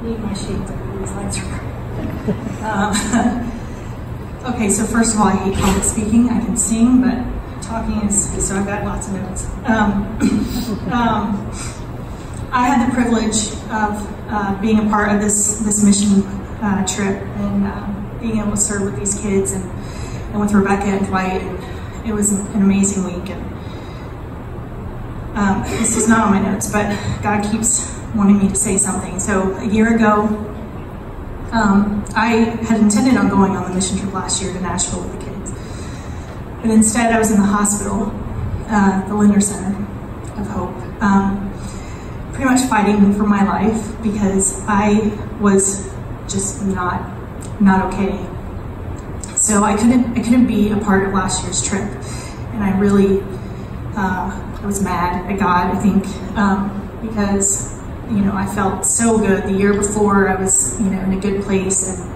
Need my shades. These lights are okay, so first of all, I hate public speaking. I can sing, but talking is, so I've got lots of notes. I had the privilege of being a part of this mission trip and being able to serve with these kids and with Rebecca and Dwight. And it was an amazing week. And this is not on my notes, but God keeps wanting me to say something. So a year ago, I had intended on going on the mission trip last year to Nashville with the kids. But instead, I was in the hospital, the Linder Center of Hope, pretty much fighting for my life because I was just not okay. So I couldn't be a part of last year's trip, and I really I was mad at God, I think, because I felt so good the year before. I was in a good place, and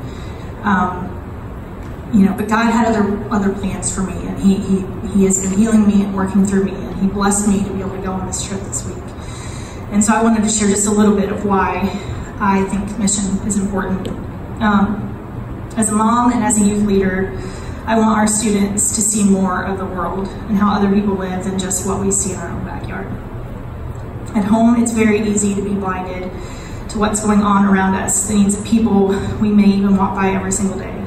but God had other plans for me, and He has been healing me and working through me, and He blessed me to be able to go on this trip this week. And so I wanted to share just a little bit of why I think mission is important. As a mom and as a youth leader, I want our students to see more of the world and how other people live than just what we see in our own backyard. At home, it's very easy to be blinded to what's going on around us, the needs of people we may even walk by every single day.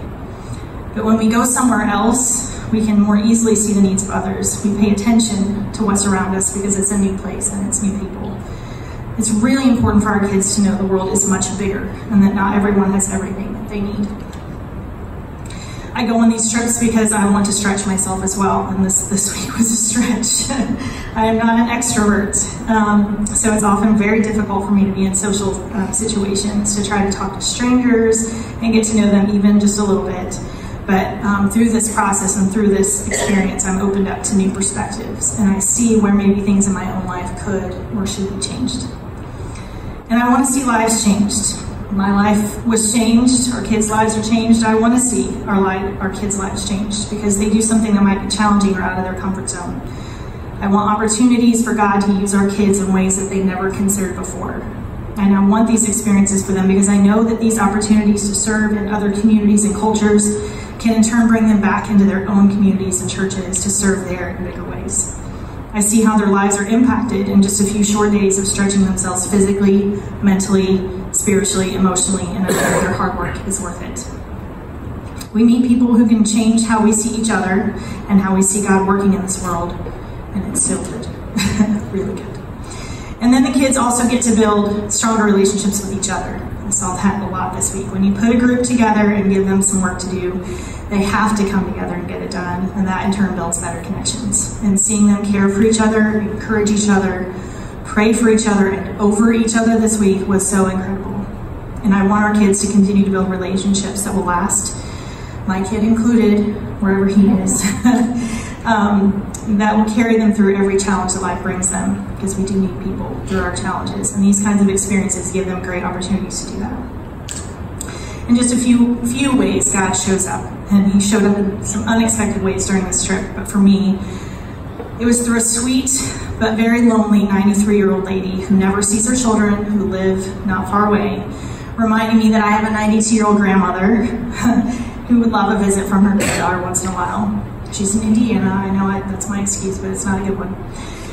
But when we go somewhere else, we can more easily see the needs of others. We pay attention to what's around us because it's a new place and it's new people. It's really important for our kids to know the world is much bigger and that not everyone has everything that they need. I go on these trips because I want to stretch myself as well, and this week was a stretch. I am not an extrovert, so it's often very difficult for me to be in social situations, to try to talk to strangers and get to know them even just a little bit. But through this process and through this experience, I'm opened up to new perspectives, and I see where maybe things in my own life could or should be changed. And I want to see lives changed. My life was changed, our kids' lives are changed. I want to see our kids' lives changed because they do something that might be challenging or out of their comfort zone. I want opportunities for God to use our kids in ways that they never considered before. And I want these experiences for them because I know that these opportunities to serve in other communities and cultures can in turn bring them back into their own communities and churches to serve there in bigger ways. I see how their lives are impacted in just a few short days of stretching themselves physically, mentally, spiritually, emotionally, and I know their hard work is worth it. We meet people who can change how we see each other and how we see God working in this world, and it's so good, really good. And then the kids also get to build stronger relationships with each other. I saw that a lot this week. When you put a group together and give them some work to do, they have to come together and get it done, and that in turn builds better connections. And seeing them care for each other, encourage each other, pray for each other and over each other this week was so incredible. And I want our kids to continue to build relationships that will last, my kid included, wherever he is, that will carry them through every challenge that life brings them, because we do need people through our challenges. And these kinds of experiences give them great opportunities to do that. In just a few ways, God shows up, and He showed up in some unexpected ways during this trip. But for me, it was through a sweet but very lonely 93-year-old lady who never sees her children, who live not far away, reminding me that I have a 92-year-old grandmother who would love a visit from her daughter once in a while. She's in Indiana. I know that's my excuse, but it's not a good one.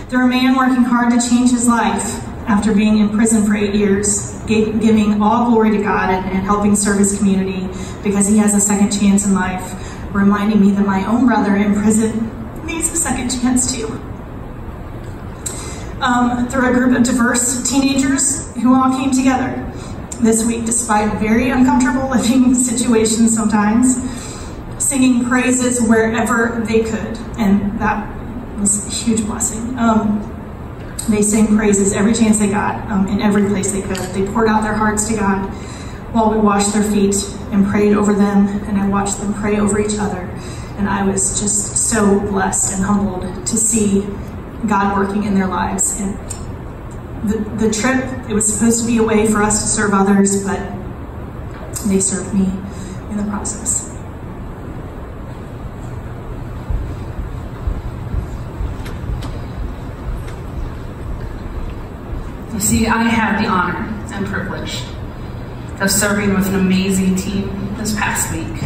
Through a man working hard to change his life after being in prison for 8 years, giving all glory to God and helping serve his community because he has a second chance in life, reminding me that my own brother in prison needs a second chance too. Through a group of diverse teenagers who all came together this week despite very uncomfortable living situations sometimes, singing praises wherever they could, and that was a huge blessing. They sang praises every chance they got, in every place they could. They poured out their hearts to God while we washed their feet and prayed over them, and I watched them pray over each other. And I was just so blessed and humbled to see God working in their lives. And the trip, it was supposed to be a way for us to serve others, but they served me in the process. You see, I have the honor and privilege of serving with an amazing team this past week.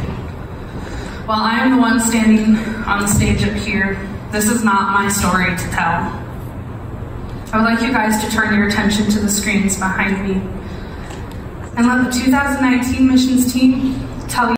While I am the one standing on the stage up here, this is not my story to tell. I would like you guys to turn your attention to the screens behind me and let the 2019 missions team tell you